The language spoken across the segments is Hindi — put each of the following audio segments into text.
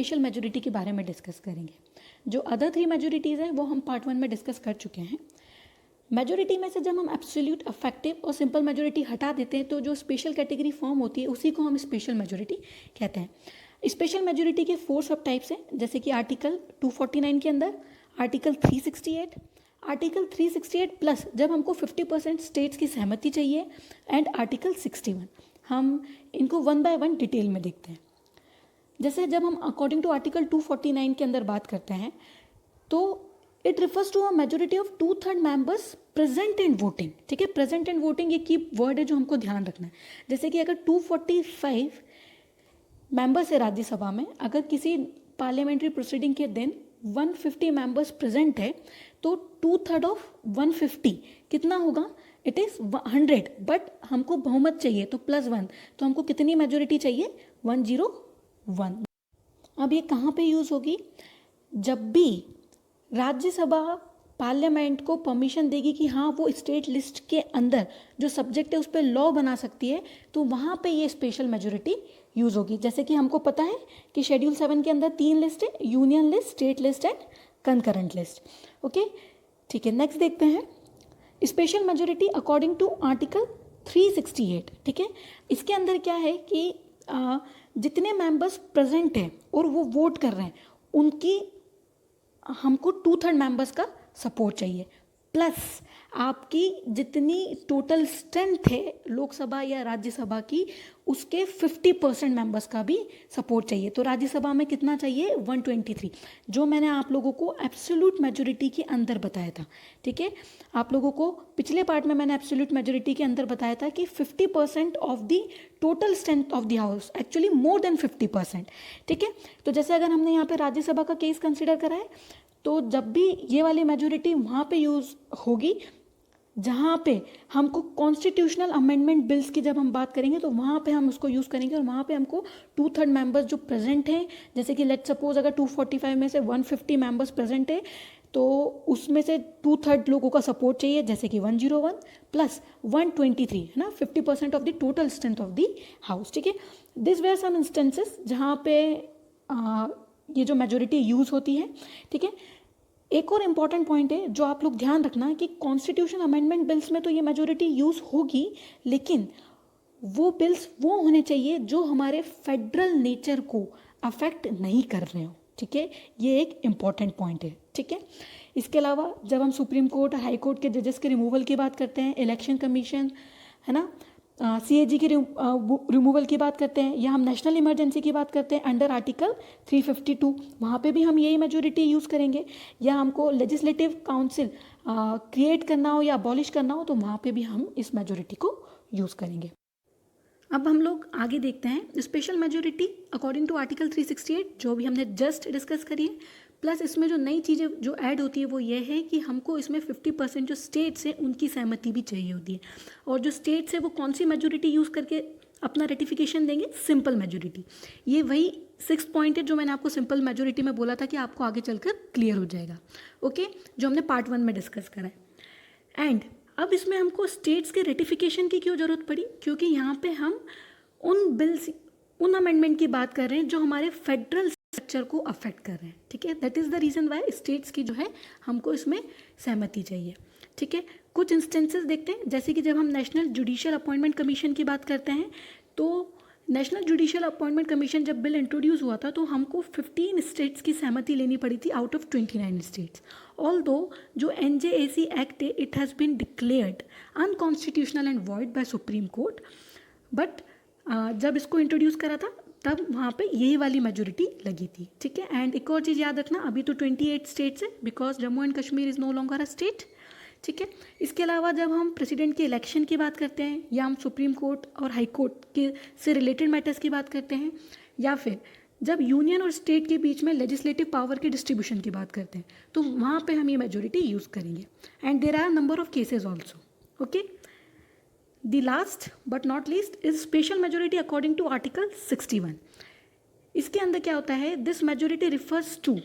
स्पेशल मेजोरिटी के बारे में डिस्कस करेंगे। जो अदर 3 मेजोरिटीज़ हैं वो हम पार्ट 1 में डिस्कस कर चुके हैं। मेजोरिटी में से जब हम एब्सोल्यूट, अफेक्टिव और सिंपल मेजोरिटी हटा देते हैं तो जो स्पेशल कैटेगरी फॉर्म होती है उसी को हम स्पेशल मेजोरिटी कहते हैं। स्पेशल मेजोरिटी के 4 सब टाइप्स हैं, जैसे कि आर्टिकल 249 के अंदर, आर्टिकल 368, आर्टिकल 368 प्लस जब हमको 50% स्टेट्स की सहमति चाहिए, एंड आर्टिकल 61। हम इनको 1 बाय 1 डिटेल में देखते हैं। जैसे जब हम अकॉर्डिंग टू आर्टिकल 249 के अंदर बात करते हैं तो it refers to a majority of 2/3 members present in voting. ठीक है, प्रेजेंट इन वोटिंग ये की वर्ड है जो हमको ध्यान रखना है। जैसे कि अगर 245 मेंबर्स है राज्यसभा में, अगर किसी पार्लियामेंट्री प्रोसीडिंग के दिन 150 मेंबर्स प्रेजेंट है तो 2/3 ऑफ 150 कितना होगा? इट इज़ 100, बट हमको बहुमत चाहिए तो +1, तो हमको कितनी मेजोरिटी चाहिए? 101। अब ये कहाँ पे यूज़ होगी? जब भी राज्यसभा पार्लियामेंट को परमिशन देगी कि हाँ वो स्टेट लिस्ट के अंदर जो सब्जेक्ट है उस पर लॉ बना सकती है, तो वहाँ पे ये स्पेशल मेजोरिटी यूज़ होगी। जैसे कि हमको पता है कि शेड्यूल 7 के अंदर 3 लिस्ट है, union list, state list and concurrent list. Okay, ठीक है, नेक्स्ट देखते हैं special majority according to article 368। ठीक है, इसके अंदर क्या है कि जितने मेंबर्स प्रेजेंट हैं और वो वोट कर रहे हैं उनकी हमको 2/3 मेंबर्स का सपोर्ट चाहिए, प्लस आपकी जितनी टोटल स्ट्रेंथ है लोकसभा या राज्यसभा की उसके 50% मेंबर्स का भी सपोर्ट चाहिए। तो राज्यसभा में कितना चाहिए? 123, जो मैंने आप लोगों को एब्सोल्यूट मेजोरिटी के अंदर बताया था। ठीक है, आप लोगों को पिछले पार्ट में मैंने एब्सोल्यूट मेजोरिटी के अंदर बताया था कि 50% of the total strength of the house, actually more than 50%। ठीक है, तो जैसे अगर हमने यहाँ पे राज्यसभा का केस कंसिडर करा है तो जब भी ये वाली मेजोरिटी वहाँ पे यूज़ होगी जहाँ पे हमको कॉन्स्टिट्यूशनल अमेंडमेंट बिल्स की जब हम बात करेंगे तो वहाँ पे हम उसको यूज़ करेंगे, और वहाँ पे हमको 2/3 मेंबर्स जो प्रेजेंट हैं, जैसे कि लेट सपोज अगर 245 में से 150 मेंबर्स प्रेजेंट है तो उसमें से 2/3 लोगों का सपोर्ट चाहिए, जैसे कि 101 प्लस 123 है ना, 50% of the total strength of the house. ठीक है, दिस वेयर सम इंस्टेंसेस जहाँ पे ये जो मेजोरिटी यूज़ होती है। ठीक है, एक और इम्पॉर्टेंट पॉइंट है जो आप लोग ध्यान रखना कि कॉन्स्टिट्यूशन अमेंडमेंट बिल्स में तो ये मेजोरिटी यूज़ होगी, लेकिन वो बिल्स वो होने चाहिए जो हमारे फेडरल नेचर को अफेक्ट नहीं कर रहे हो। ठीक है, ये एक इम्पॉर्टेंट पॉइंट है। ठीक है, इसके अलावा जब हम सुप्रीम कोर्ट, हाई कोर्ट के जजेस के रिमूवल की बात करते हैं, इलेक्शन कमीशन है ना, CAG की रिमूवल की बात करते हैं, या हम नेशनल इमरजेंसी की बात करते हैं अंडर आर्टिकल 352, वहाँ पे भी हम यही मेजोरिटी यूज़ करेंगे। या हमको लेजिस्लेटिव काउंसिल क्रिएट करना हो या अबॉलिश करना हो तो वहाँ पे भी हम इस मेजोरिटी को यूज़ करेंगे। अब हम लोग आगे देखते हैं special majority according to article 368 जो भी हमने जस्ट डिस्कस करी है, प्लस इसमें जो नई चीज़ें जो ऐड होती है वो ये है कि हमको इसमें 50% जो स्टेट्स हैं उनकी सहमति भी चाहिए होती है, और जो स्टेट्स है वो कौन सी मेजोरिटी यूज़ करके अपना रेटिफिकेशन देंगे? Simple majority. ये वही 6 पॉइंट है जो मैंने आपको सिंपल मेजोरिटी में बोला था कि आपको आगे चलकर क्लियर हो जाएगा। ओके, जो हमने पार्ट 1 में डिस्कस करा है। एंड अब इसमें हमको स्टेट्स के रेटिफिकेशन की क्यों ज़रूरत पड़ी? क्योंकि यहाँ पे हम उन बिल्स, उन अमेंडमेंट की बात कर रहे हैं जो हमारे फेडरल स्ट्रक्चर को अफेक्ट कर रहे हैं। ठीक है, that is the reason Y states की जो है हमको इसमें सहमति चाहिए। ठीक है, कुछ इंस्टेंसेस देखते हैं, जैसे कि जब हम नेशनल जुडिशियल अपॉइंटमेंट कमीशन की बात करते हैं तो नेशनल जुडिशियल अपॉइंटमेंट कमीशन जब बिल इंट्रोड्यूस हुआ था तो हमको 15 स्टेट्स की सहमति लेनी पड़ी थी आउट ऑफ 29 स्टेट्स। ऑल्दो जो NJAC एक्ट है it has been declared unconstitutional and void by supreme court, but जब इसको इंट्रोड्यूस करा था तब वहाँ पे यही वाली मेजोरिटी लगी थी। ठीक है, एंड एक और चीज़ याद रखना, अभी तो 28 स्टेट्स है because Jammu and Kashmir is no longer a state. ठीक है, इसके अलावा जब हम प्रेसिडेंट के इलेक्शन की बात करते हैं, या हम सुप्रीम कोर्ट और हाई कोर्ट के से रिलेटेड मैटर्स की बात करते हैं, या फिर जब यूनियन और स्टेट के बीच में लेजिस्लेटिव पावर के डिस्ट्रीब्यूशन की बात करते हैं तो वहाँ पे हम ये मेजोरिटी यूज़ करेंगे। And there are number of cases also. Okay, the last but not least is special majority according to article 61। इसके अंदर क्या होता है? This majority refers to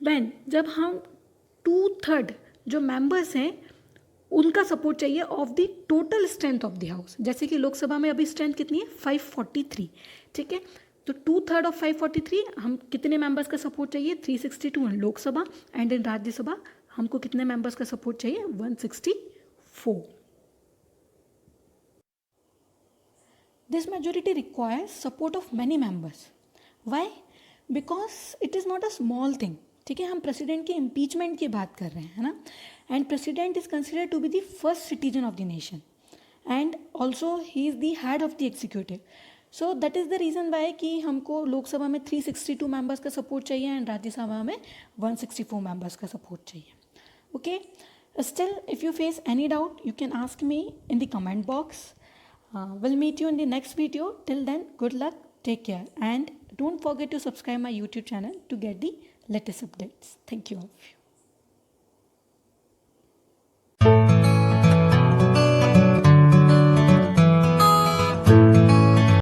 when जब हम 2/3 जो मेंबर्स हैं उनका सपोर्ट चाहिए of the total strength of the house. जैसे कि लोकसभा में अभी स्ट्रेंथ कितनी है? 543। ठीक है, तो तो 2/3 ऑफ 543 हम कितने मेंबर्स का सपोर्ट चाहिए 362 इन लोकसभा एंड इन राज्यसभा हमको कितने मेंबर्स का सपोर्ट चाहिए 164. This majority requires support of many members. Why? Because it is not a small thing. ठीक है, हम प्रेसिडेंट के इम्पीचमेंट की बात कर रहे हैं, है ना. And president is considered to be the first citizen of the nation and also he is the head of the executive. So that is the reason why कि हमको लोकसभा में 362 मेंबर्स का सपोर्ट चाहिए एंड राज्यसभा में 164 मेंबर्स का सपोर्ट चाहिए. Okay, still if you face any doubt you can ask me in the comment box. We'll meet you in the next video. Till then, good luck, take care, and don't forget to subscribe my YouTube channel to get the latest updates. Thank you all of you.